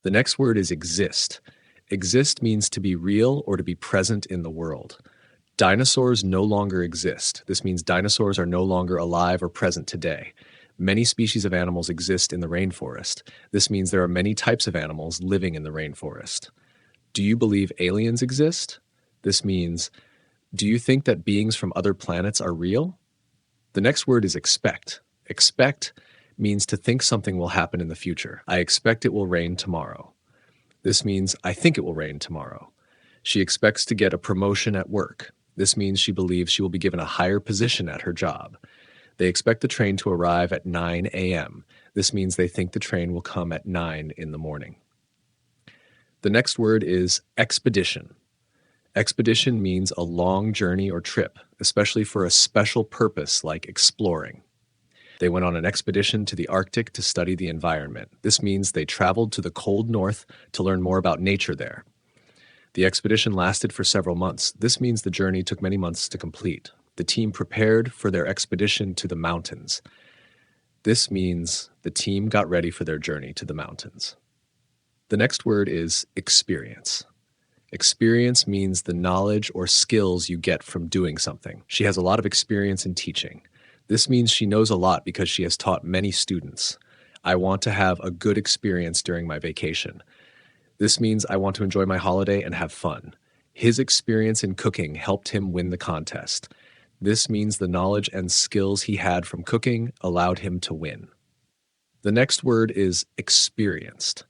The next word is exist. Exist means to be real or to be present in the world. Dinosaurs no longer exist. This means dinosaurs are no longer alive or present today. Many species of animals exist in the rainforest. This means there are many types of animals living in the rainforest. Do you believe aliens exist? This means, do you think that beings from other planets are real? The next word is expect. Expect means to think something will happen in the future. I expect it will rain tomorrow. This means I think it will rain tomorrow. She expects to get a promotion at work. This means she believes she will be given a higher position at her job. They expect the train to arrive at 9 a.m. This means they think the train will come at 9 in the morning. The next word is expedition. Expedition means a long journey or trip, especially for a special purpose like exploring. They went on an expedition to the Arctic to study the environment. This means they traveled to the cold north to learn more about nature there. The expedition lasted for several months. This means the journey took many months to complete. The team prepared for their expedition to the mountains. This means the team got ready for their journey to the mountains. The next word is experience. Experience means the knowledge or skills you get from doing something. She has a lot of experience in teaching. This means she knows a lot because she has taught many students. I want to have a good experience during my vacation. This means I want to enjoy my holiday and have fun. His experience in cooking helped him win the contest. This means the knowledge and skills he had from cooking allowed him to win. The next word is experienced.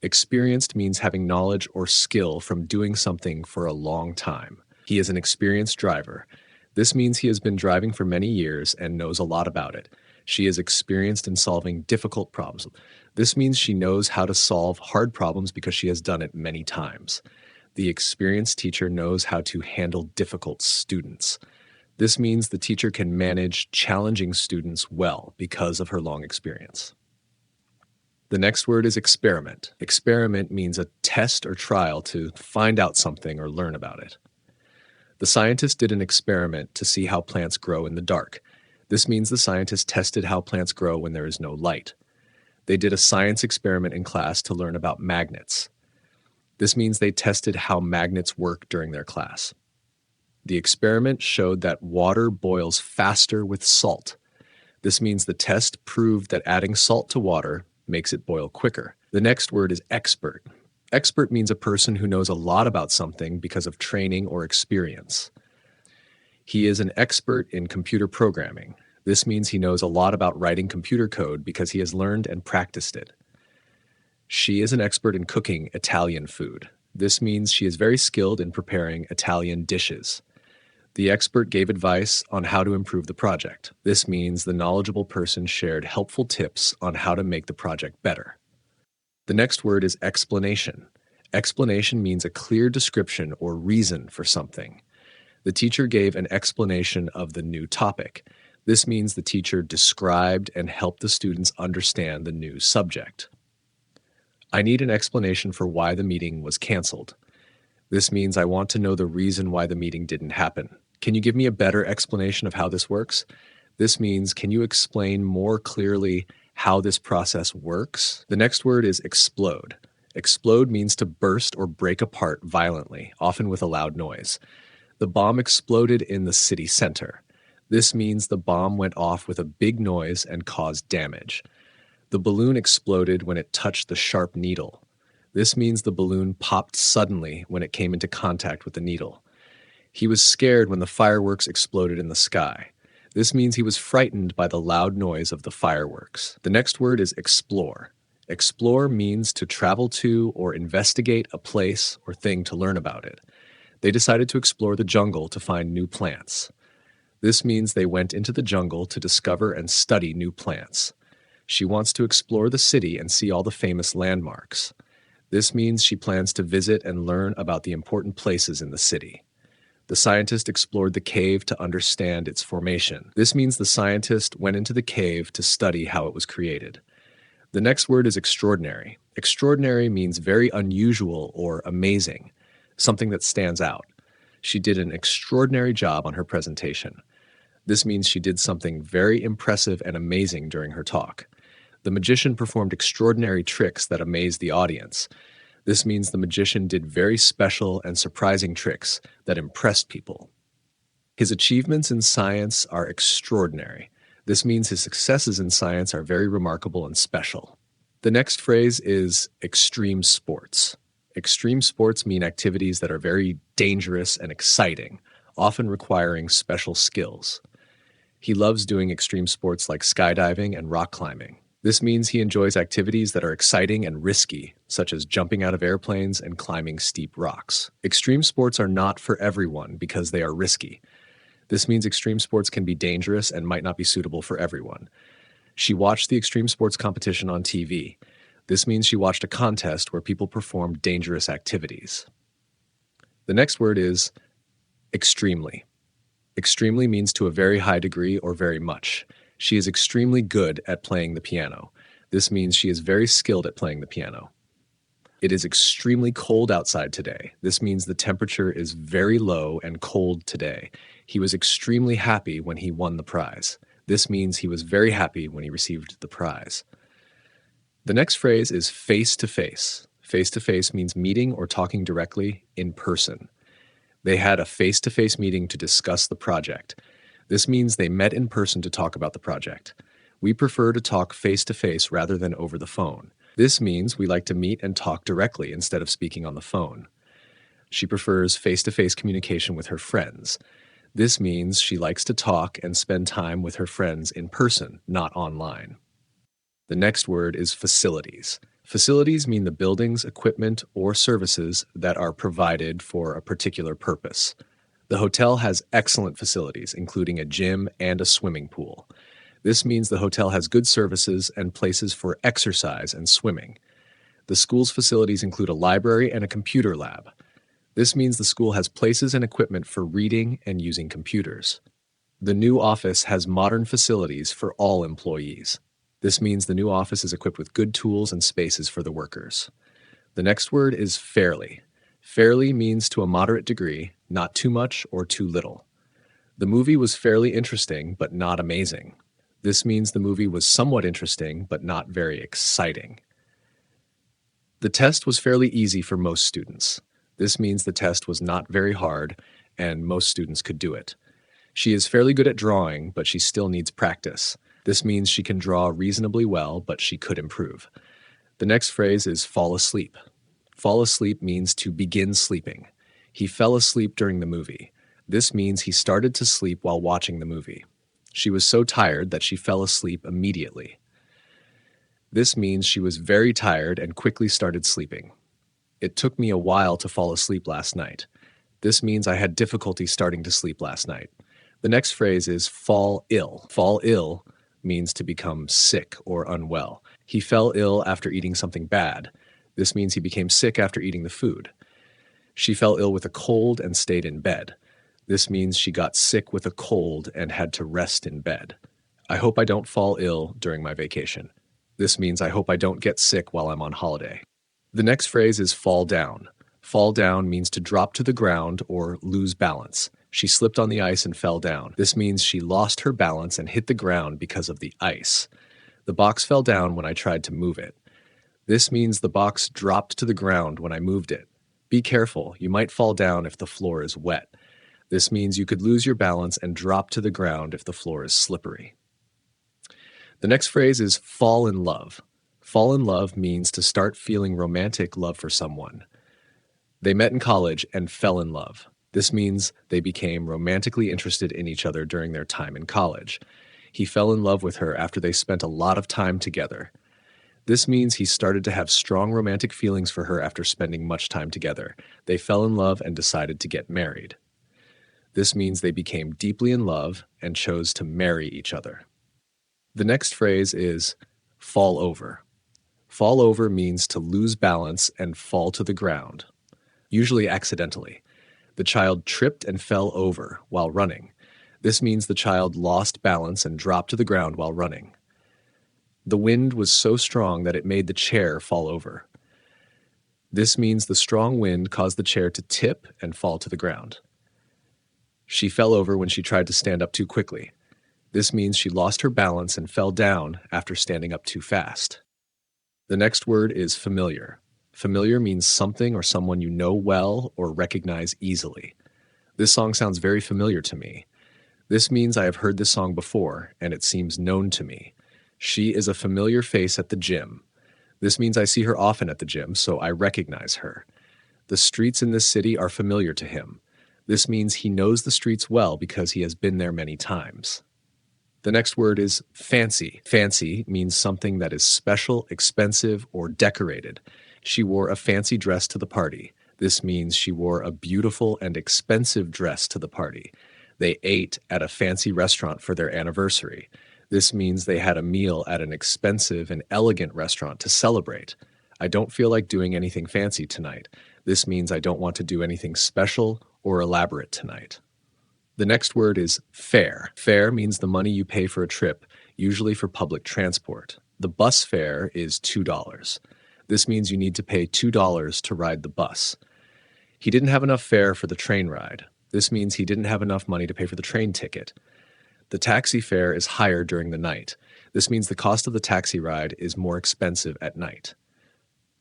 Experienced means having knowledge or skill from doing something for a long time. He is an experienced driver. This means he has been driving for many years and knows a lot about it. She is experienced in solving difficult problems. This means she knows how to solve hard problems because she has done it many times. The experienced teacher knows how to handle difficult students. This means the teacher can manage challenging students well because of her long experience. The next word is experiment. Experiment means a test or trial to find out something or learn about it. The scientist did an experiment to see how plants grow in the dark. This means the scientist tested how plants grow when there is no light. They did a science experiment in class to learn about magnets. This means they tested how magnets work during their class. The experiment showed that water boils faster with salt. This means the test proved that adding salt to water makes it boil quicker. The next word is expert. Expert means a person who knows a lot about something because of training or experience. He is an expert in computer programming. This means he knows a lot about writing computer code because he has learned and practiced it. She is an expert in cooking Italian food. This means she is very skilled in preparing Italian dishes. The expert gave advice on how to improve the project. This means the knowledgeable person shared helpful tips on how to make the project better. The next word is explanation. Explanation means a clear description or reason for something. The teacher gave an explanation of the new topic. This means the teacher described and helped the students understand the new subject. I need an explanation for why the meeting was canceled. This means I want to know the reason why the meeting didn't happen. Can you give me a better explanation of how this works? This means, can you explain more clearly how this process works? The next word is explode. Explode means to burst or break apart violently, often with a loud noise. The bomb exploded in the city center. This means the bomb went off with a big noise and caused damage. The balloon exploded when it touched the sharp needle. This means the balloon popped suddenly when it came into contact with the needle. He was scared when the fireworks exploded in the sky. This means he was frightened by the loud noise of the fireworks. The next word is explore. Explore means to travel to or investigate a place or thing to learn about it. They decided to explore the jungle to find new plants. This means they went into the jungle to discover and study new plants. She wants to explore the city and see all the famous landmarks. This means she plans to visit and learn about the important places in the city. The scientist explored the cave to understand its formation. This means the scientist went into the cave to study how it was created. The next word is extraordinary. Extraordinary means very unusual or amazing, something that stands out. She did an extraordinary job on her presentation. This means she did something very impressive and amazing during her talk. The magician performed extraordinary tricks that amazed the audience. This means the magician did very special and surprising tricks that impressed people. His achievements in science are extraordinary. This means his successes in science are very remarkable and special. The next phrase is extreme sports. Extreme sports mean activities that are very dangerous and exciting, often requiring special skills. He loves doing extreme sports like skydiving and rock climbing. This means he enjoys activities that are exciting and risky, such as jumping out of airplanes and climbing steep rocks. Extreme sports are not for everyone because they are risky. This means extreme sports can be dangerous and might not be suitable for everyone. She watched the extreme sports competition on TV. This means she watched a contest where people performed dangerous activities. The next word is extremely. Extremely means to a very high degree or very much. She is extremely good at playing the piano. This means she is very skilled at playing the piano. It is extremely cold outside today. This means the temperature is very low and cold today. He was extremely happy when he won the prize. This means he was very happy when he received the prize. The next phrase is face-to-face. Face-to-face means meeting or talking directly in person. They had a face-to-face meeting to discuss the project. This means they met in person to talk about the project. We prefer to talk face-to-face rather than over the phone. This means we like to meet and talk directly instead of speaking on the phone. She prefers face-to-face communication with her friends. This means she likes to talk and spend time with her friends in person, not online. The next word is facilities. Facilities mean the buildings, equipment, or services that are provided for a particular purpose. The hotel has excellent facilities, including a gym and a swimming pool. This means the hotel has good services and places for exercise and swimming. The school's facilities include a library and a computer lab. This means the school has places and equipment for reading and using computers. The new office has modern facilities for all employees. This means the new office is equipped with good tools and spaces for the workers. The next word is fairly. Fairly means to a moderate degree, not too much or too little. The movie was fairly interesting, but not amazing. This means the movie was somewhat interesting, but not very exciting. The test was fairly easy for most students. This means the test was not very hard, and most students could do it. She is fairly good at drawing, but she still needs practice. This means she can draw reasonably well, but she could improve. The next phrase is fall asleep. Fall asleep means to begin sleeping. He fell asleep during the movie. This means he started to sleep while watching the movie. She was so tired that she fell asleep immediately. This means she was very tired and quickly started sleeping. It took me a while to fall asleep last night. This means I had difficulty starting to sleep last night. The next phrase is fall ill. Fall ill means to become sick or unwell. He fell ill after eating something bad. This means he became sick after eating the food. She fell ill with a cold and stayed in bed. This means she got sick with a cold and had to rest in bed. I hope I don't fall ill during my vacation. This means I hope I don't get sick while I'm on holiday. The next phrase is fall down. Fall down means to drop to the ground or lose balance. She slipped on the ice and fell down. This means she lost her balance and hit the ground because of the ice. The box fell down when I tried to move it. This means the box dropped to the ground when I moved it. Be careful, you might fall down if the floor is wet. This means you could lose your balance and drop to the ground if the floor is slippery. The next phrase is fall in love. Fall in love means to start feeling romantic love for someone. They met in college and fell in love. This means they became romantically interested in each other during their time in college. He fell in love with her after they spent a lot of time together. This means he started to have strong romantic feelings for her after spending much time together. They fell in love and decided to get married. This means they became deeply in love and chose to marry each other. The next phrase is fall over. Fall over means to lose balance and fall to the ground, usually accidentally. The child tripped and fell over while running. This means the child lost balance and dropped to the ground while running. The wind was so strong that it made the chair fall over. This means the strong wind caused the chair to tip and fall to the ground. She fell over when she tried to stand up too quickly. This means she lost her balance and fell down after standing up too fast. The next word is familiar. Familiar means something or someone you know well or recognize easily. This song sounds very familiar to me. This means I have heard this song before, and it seems known to me. She is a familiar face at the gym. This means I see her often at the gym, so I recognize her. The streets in this city are familiar to him. This means he knows the streets well because he has been there many times. The next word is fancy. Fancy means something that is special, expensive, or decorated. She wore a fancy dress to the party. This means she wore a beautiful and expensive dress to the party. They ate at a fancy restaurant for their anniversary. This means they had a meal at an expensive and elegant restaurant to celebrate. I don't feel like doing anything fancy tonight. This means I don't want to do anything special or elaborate tonight. The next word is fare. Fare means the money you pay for a trip, usually for public transport. The bus fare is $2. This means you need to pay $2 to ride the bus. He didn't have enough fare for the train ride. This means he didn't have enough money to pay for the train ticket. The taxi fare is higher during the night. This means the cost of the taxi ride is more expensive at night.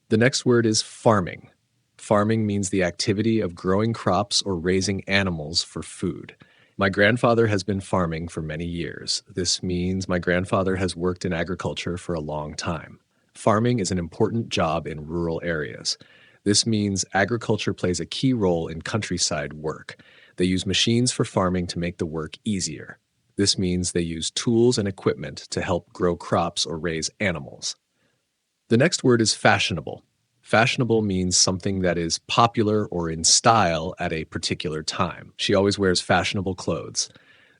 The next word is farming. Farming means the activity of growing crops or raising animals for food. My grandfather has been farming for many years. This means my grandfather has worked in agriculture for a long time. Farming is an important job in rural areas. This means agriculture plays a key role in countryside work. They use machines for farming to make the work easier. This means they use tools and equipment to help grow crops or raise animals. The next word is fashionable. Fashionable means something that is popular or in style at a particular time. She always wears fashionable clothes.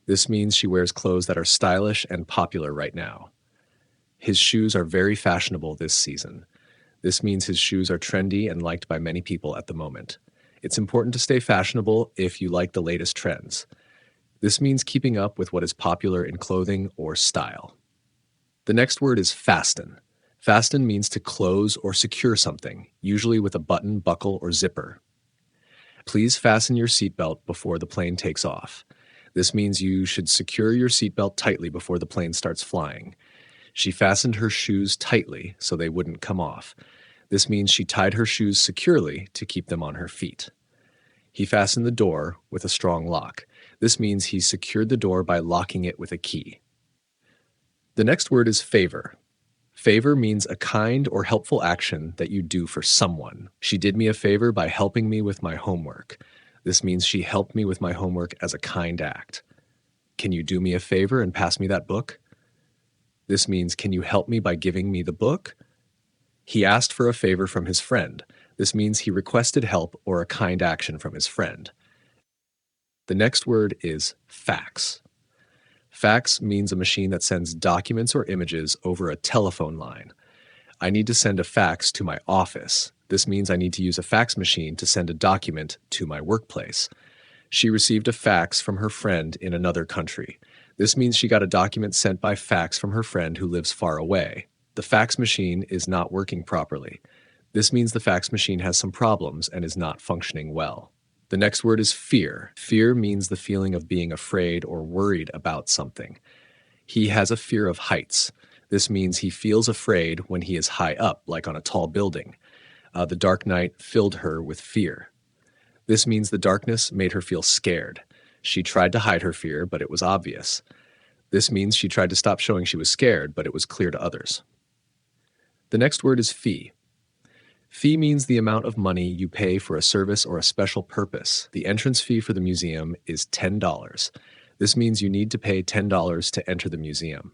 This means she wears clothes that are stylish and popular right now. His shoes are very fashionable this season. This means his shoes are trendy and liked by many people at the moment. It's important to stay fashionable if you like the latest trends. This means keeping up with what is popular in clothing or style. The next word is fasten. Fasten means to close or secure something, usually with a button, buckle, or zipper. Please fasten your seatbelt before the plane takes off. This means you should secure your seatbelt tightly before the plane starts flying. She fastened her shoes tightly so they wouldn't come off. This means she tied her shoes securely to keep them on her feet. He fastened the door with a strong lock. This means he secured the door by locking it with a key. The next word is favor. Favor means a kind or helpful action that you do for someone. She did me a favor by helping me with my homework. This means she helped me with my homework as a kind act. Can you do me a favor and pass me that book? This means, can you help me by giving me the book? He asked for a favor from his friend. This means he requested help or a kind action from his friend. The next word is fax. Fax means a machine that sends documents or images over a telephone line. I need to send a fax to my office. This means I need to use a fax machine to send a document to my workplace. She received a fax from her friend in another country. This means she got a document sent by fax from her friend who lives far away. The fax machine is not working properly. This means the fax machine has some problems and is not functioning well. The next word is fear. Fear means the feeling of being afraid or worried about something. He has a fear of heights. This means he feels afraid when he is high up, like on a tall building. The dark night filled her with fear. This means the darkness made her feel scared. She tried to hide her fear, but it was obvious. This means she tried to stop showing she was scared, but it was clear to others. The next word is fee. Fee means the amount of money you pay for a service or a special purpose. The entrance fee for the museum is $10. This means you need to pay $10 to enter the museum.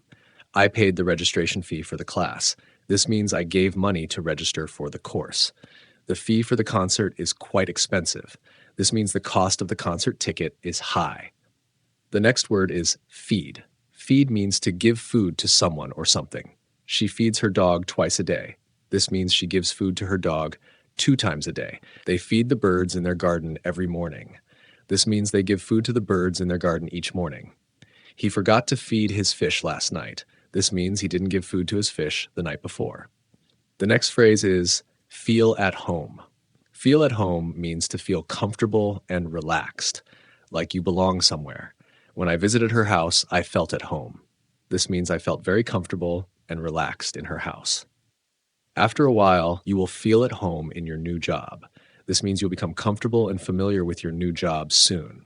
I paid the registration fee for the class. This means I gave money to register for the course. The fee for the concert is quite expensive. This means the cost of the concert ticket is high. The next word is feed. Feed means to give food to someone or something. She feeds her dog twice a day. This means she gives food to her dog 2 times a day. They feed the birds in their garden every morning. This means they give food to the birds in their garden each morning. He forgot to feed his fish last night. This means he didn't give food to his fish the night before. The next phrase is feel at home. Feel at home means to feel comfortable and relaxed, like you belong somewhere. When I visited her house, I felt at home. This means I felt very comfortable and relaxed in her house. After a while, you will feel at home in your new job. This means you'll become comfortable and familiar with your new job soon.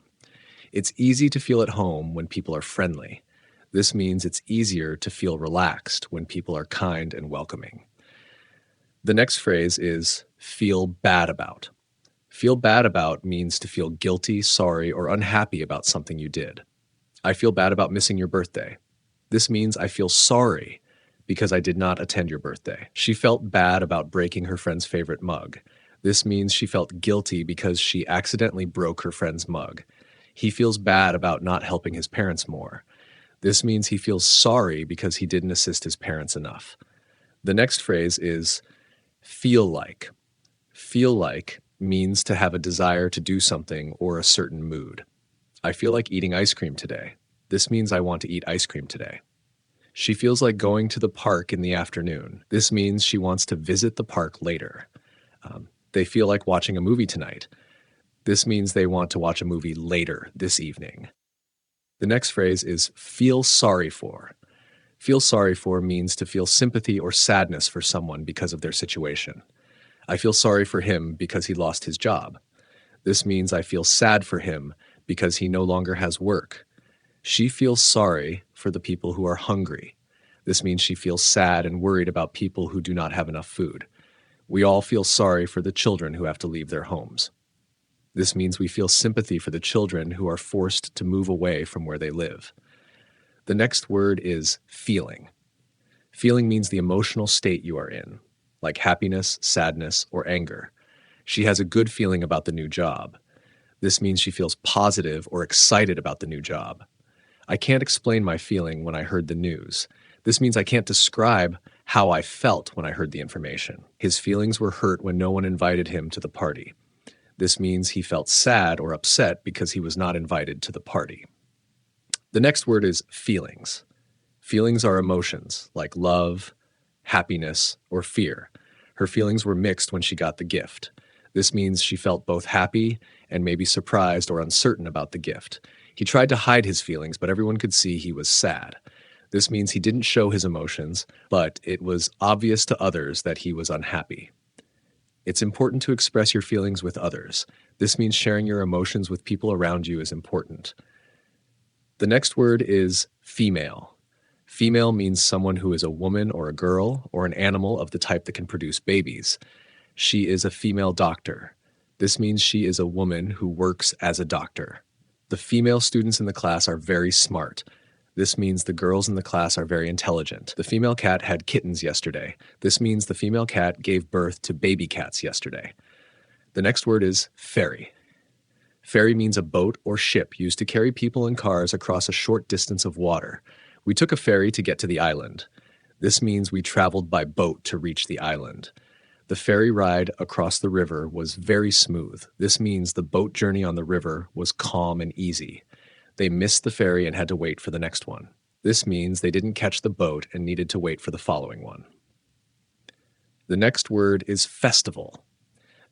It's easy to feel at home when people are friendly. This means it's easier to feel relaxed when people are kind and welcoming. The next phrase is feel bad about. Feel bad about means to feel guilty, sorry, or unhappy about something you did. I feel bad about missing your birthday. This means I feel sorry because I did not attend your birthday. She felt bad about breaking her friend's favorite mug. This means she felt guilty because she accidentally broke her friend's mug. He feels bad about not helping his parents more. This means he feels sorry because he didn't assist his parents enough. The next phrase is feel like. Feel like means to have a desire to do something or a certain mood. I feel like eating ice cream today. This means I want to eat ice cream today. She feels like going to the park in the afternoon. This means she wants to visit the park later. They feel like watching a movie tonight. This means they want to watch a movie later this evening. The next phrase is feel sorry for. Feel sorry for means to feel sympathy or sadness for someone because of their situation. I feel sorry for him because he lost his job. This means I feel sad for him because he no longer has work. She feels sorry for the people who are hungry. This means she feels sad and worried about people who do not have enough food. We all feel sorry for the children who have to leave their homes. This means we feel sympathy for the children who are forced to move away from where they live. The next word is feeling. Feeling means the emotional state you are in, like happiness, sadness, or anger. She has a good feeling about the new job. This means she feels positive or excited about the new job. I can't explain my feeling when I heard the news. This means I can't describe how I felt when I heard the information. His feelings were hurt when no one invited him to the party. This means he felt sad or upset because he was not invited to the party. The next word is feelings. Feelings are emotions like love, happiness, or fear. Her feelings were mixed when she got the gift. This means she felt both happy and maybe surprised or uncertain about the gift. He tried to hide his feelings, but everyone could see he was sad. This means he didn't show his emotions, but it was obvious to others that he was unhappy. It's important to express your feelings with others. This means sharing your emotions with people around you is important. The next word is female. Female means someone who is a woman or a girl or an animal of the type that can produce babies. She is a female doctor. This means she is a woman who works as a doctor. The female students in the class are very smart. This means the girls in the class are very intelligent. The female cat had kittens yesterday. This means the female cat gave birth to baby cats yesterday. The next word is ferry. Ferry means a boat or ship used to carry people and cars across a short distance of water. We took a ferry to get to the island. This means we traveled by boat to reach the island. The ferry ride across the river was very smooth. This means the boat journey on the river was calm and easy. They missed the ferry and had to wait for the next one. This means they didn't catch the boat and needed to wait for the following one. The next word is festival.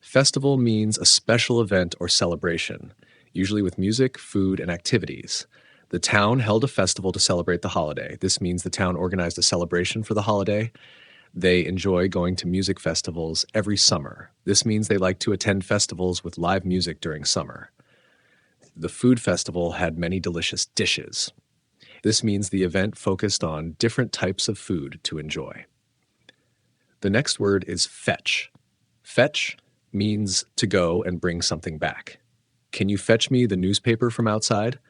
Festival means a special event or celebration, usually with music, food, and activities. The town held a festival to celebrate the holiday. This means the town organized a celebration for the holiday. They enjoy going to music festivals every summer. This means they like to attend festivals with live music during summer. The food festival had many delicious dishes. This means the event focused on different types of food to enjoy. The next word is fetch. Fetch means to go and bring something back. Can you fetch me the newspaper from outside?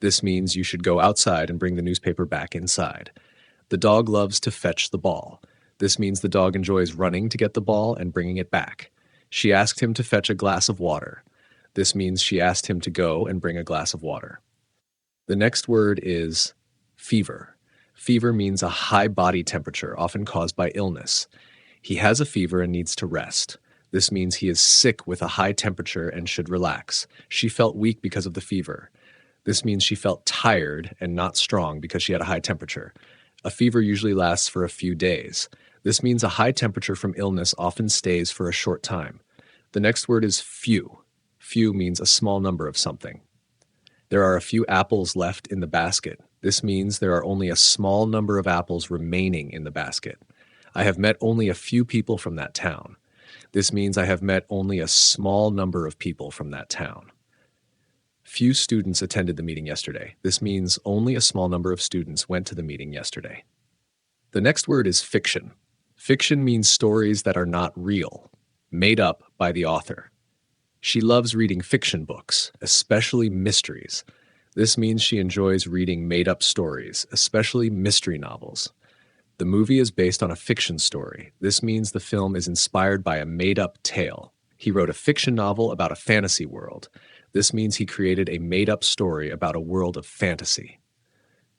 This means you should go outside and bring the newspaper back inside. The dog loves to fetch the ball. This means the dog enjoys running to get the ball and bringing it back. She asked him to fetch a glass of water. This means she asked him to go and bring a glass of water. The next word is fever. Fever means a high body temperature, often caused by illness. He has a fever and needs to rest. This means he is sick with a high temperature and should relax. She felt weak because of the fever. This means she felt tired and not strong because she had a high temperature. A fever usually lasts for a few days. This means a high temperature from illness often stays for a short time. The next word is few. Few means a small number of something. There are a few apples left in the basket. This means there are only a small number of apples remaining in the basket. I have met only a few people from that town. This means I have met only a small number of people from that town. Few students attended the meeting yesterday. This means only a small number of students went to the meeting yesterday. The next word is fiction. Fiction means stories that are not real, made up by the author. She loves reading fiction books, especially mysteries. This means she enjoys reading made-up stories, especially mystery novels. The movie is based on a fiction story. This means the film is inspired by a made-up tale. He wrote a fiction novel about a fantasy world. This means he created a made-up story about a world of fantasy.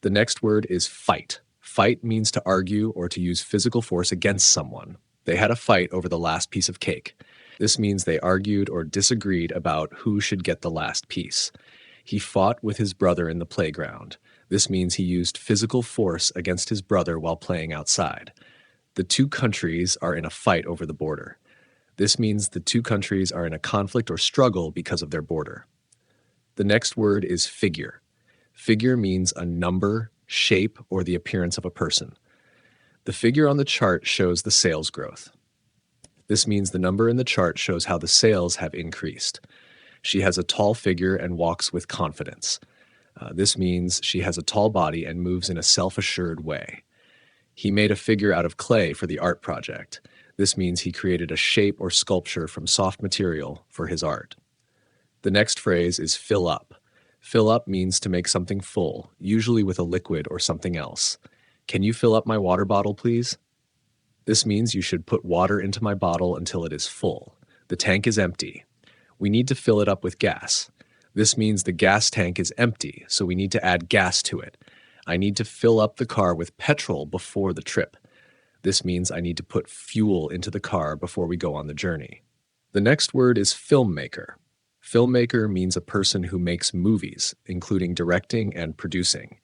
The next word is fight. Fight means to argue or to use physical force against someone. They had a fight over the last piece of cake. This means they argued or disagreed about who should get the last piece. He fought with his brother in the playground. This means he used physical force against his brother while playing outside. The two countries are in a fight over the border. This means the two countries are in a conflict or struggle because of their border. The next word is figure. Figure means a number, shape, or the appearance of a person. The figure on the chart shows the sales growth. This means the number in the chart shows how the sales have increased. She has a tall figure and walks with confidence. This means she has a tall body and moves in a self-assured way. He made a figure out of clay for the art project. This means he created a shape or sculpture from soft material for his art. The next phrase is fill up. Fill up means to make something full, usually with a liquid or something else. Can you fill up my water bottle, please? This means you should put water into my bottle until it is full. The tank is empty. We need to fill it up with gas. This means the gas tank is empty, so we need to add gas to it. I need to fill up the car with petrol before the trip. This means I need to put fuel into the car before we go on the journey. The next word is filmmaker. Filmmaker means a person who makes movies, including directing and producing.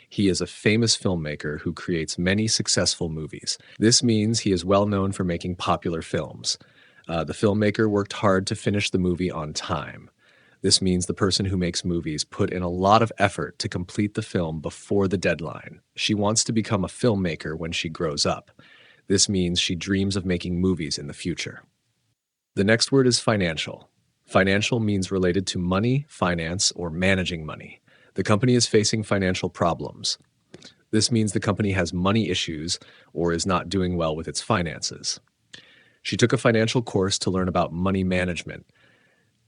He is a famous filmmaker who creates many successful movies. This means he is well known for making popular films. The filmmaker worked hard to finish the movie on time. This means the person who makes movies put in a lot of effort to complete the film before the deadline. She wants to become a filmmaker when she grows up. This means she dreams of making movies in the future. The next word is financial. Financial means related to money, finance, or managing money. The company is facing financial problems. This means the company has money issues or is not doing well with its finances. She took a financial course to learn about money management.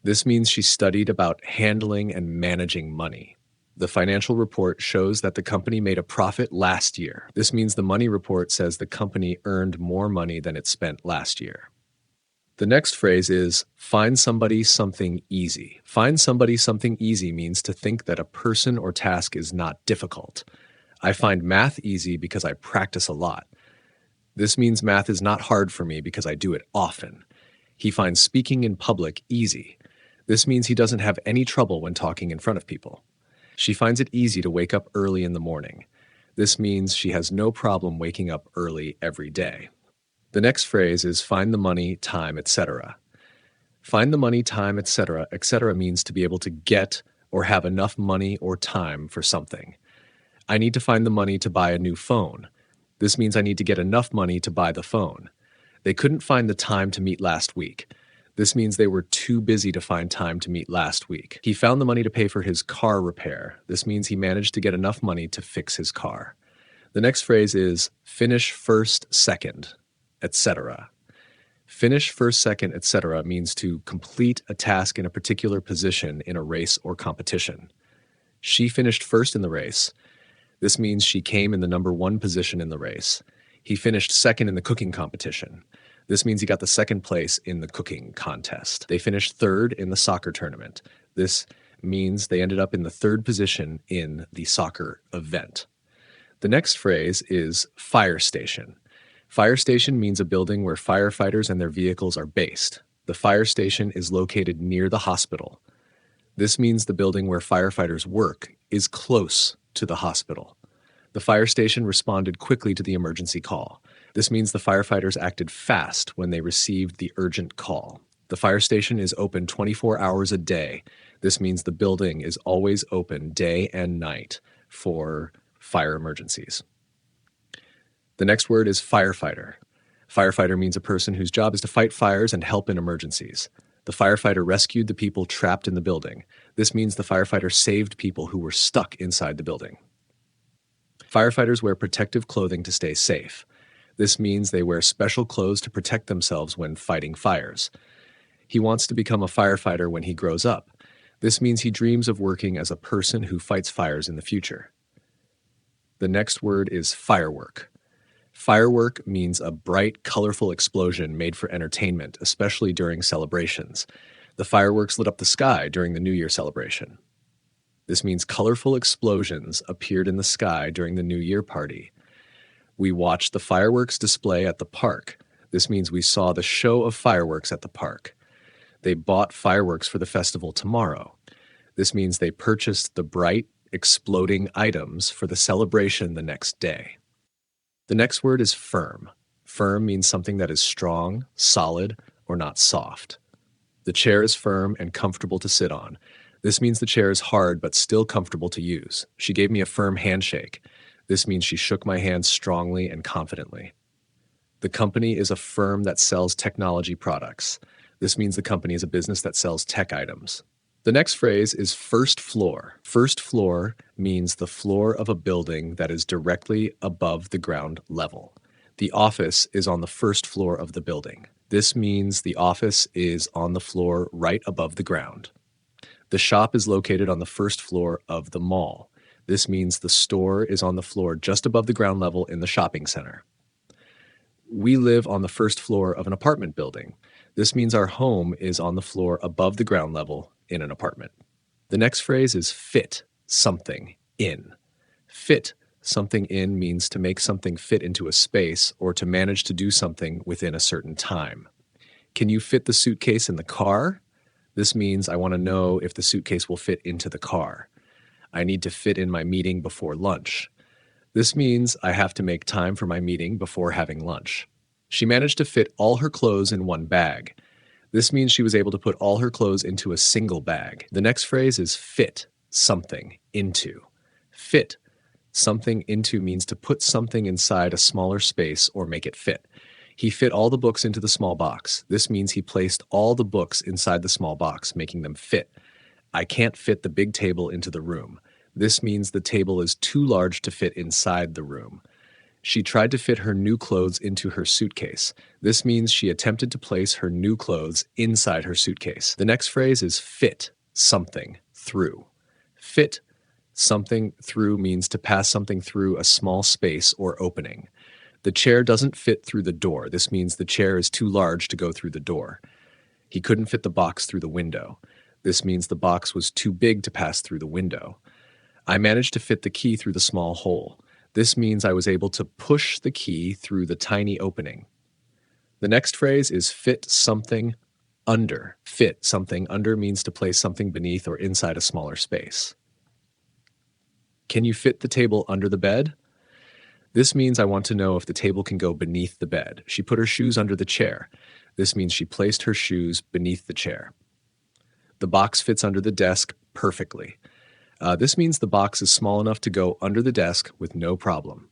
This means she studied about handling and managing money. The financial report shows that the company made a profit last year. This means the money report says the company earned more money than it spent last year. The next phrase is, find somebody something easy. Find somebody something easy means to think that a person or task is not difficult. I find math easy because I practice a lot. This means math is not hard for me because I do it often. He finds speaking in public easy. This means he doesn't have any trouble when talking in front of people. She finds it easy to wake up early in the morning. This means she has no problem waking up early every day. The next phrase is find the money, time, etc. Find the money, time, etc. etc. means to be able to get or have enough money or time for something. I need to find the money to buy a new phone. This means I need to get enough money to buy the phone. They couldn't find the time to meet last week. This means they were too busy to find time to meet last week. He found the money to pay for his car repair. This means he managed to get enough money to fix his car. The next phrase is finish first, second, etc. Finish first, second, etc. means to complete a task in a particular position in a race or competition. She finished first in the race. This means she came in the number 1 position in the race. He finished second in the cooking competition. This means he got the second place in the cooking contest. They finished third in the soccer tournament. This means they ended up in the 3rd position in the soccer event. The next phrase is fire station. Fire station means a building where firefighters and their vehicles are based. The fire station is located near the hospital. This means the building where firefighters work is close to the hospital. The fire station responded quickly to the emergency call. This means the firefighters acted fast when they received the urgent call. The fire station is open 24 hours a day. This means the building is always open day and night for fire emergencies. The next word is firefighter. Firefighter means a person whose job is to fight fires and help in emergencies. The firefighter rescued the people trapped in the building. This means the firefighter saved people who were stuck inside the building. Firefighters wear protective clothing to stay safe. This means they wear special clothes to protect themselves when fighting fires. He wants to become a firefighter when he grows up. This means he dreams of working as a person who fights fires in the future. The next word is firework. Firework means a bright, colorful explosion made for entertainment, especially during celebrations. The fireworks lit up the sky during the New Year celebration. This means colorful explosions appeared in the sky during the New Year party. We watched the fireworks display at the park. This means we saw the show of fireworks at the park. They bought fireworks for the festival tomorrow. This means they purchased the bright, exploding items for the celebration the next day. The next word is firm. Firm means something that is strong, solid, or not soft. The chair is firm and comfortable to sit on. This means the chair is hard but still comfortable to use. She gave me a firm handshake. This means she shook my hand strongly and confidently. The company is a firm that sells technology products. This means the company is a business that sells tech items. The next phrase is first floor. First floor means the floor of a building that is directly above the ground level. The office is on the first floor of the building. This means the office is on the floor right above the ground. The shop is located on the first floor of the mall. This means the store is on the floor just above the ground level in the shopping center. We live on the first floor of an apartment building. This means our home is on the floor above the ground level in an apartment. The next phrase is fit something in. Fit something in means to make something fit into a space or to manage to do something within a certain time. Can you fit the suitcase in the car? This means I want to know if the suitcase will fit into the car. I need to fit in my meeting before lunch. This means I have to make time for my meeting before having lunch. She managed to fit all her clothes in one bag. This means she was able to put all her clothes into a single bag. The next phrase is fit something into. Fit something into means to put something inside a smaller space or make it fit. He fit all the books into the small box. This means he placed all the books inside the small box, making them fit. I can't fit the big table into the room. This means the table is too large to fit inside the room. She tried to fit her new clothes into her suitcase. This means she attempted to place her new clothes inside her suitcase. The next phrase is fit something through. Fit something through means to pass something through a small space or opening. The chair doesn't fit through the door. This means the chair is too large to go through the door. He couldn't fit the box through the window. This means the box was too big to pass through the window. I managed to fit the key through the small hole. This means I was able to push the key through the tiny opening. The next phrase is fit something under. Fit something under means to place something beneath or inside a smaller space. Can you fit the table under the bed? This means I want to know if the table can go beneath the bed. She put her shoes under the chair. This means she placed her shoes beneath the chair. The box fits under the desk perfectly. This means the box is small enough to go under the desk with no problem.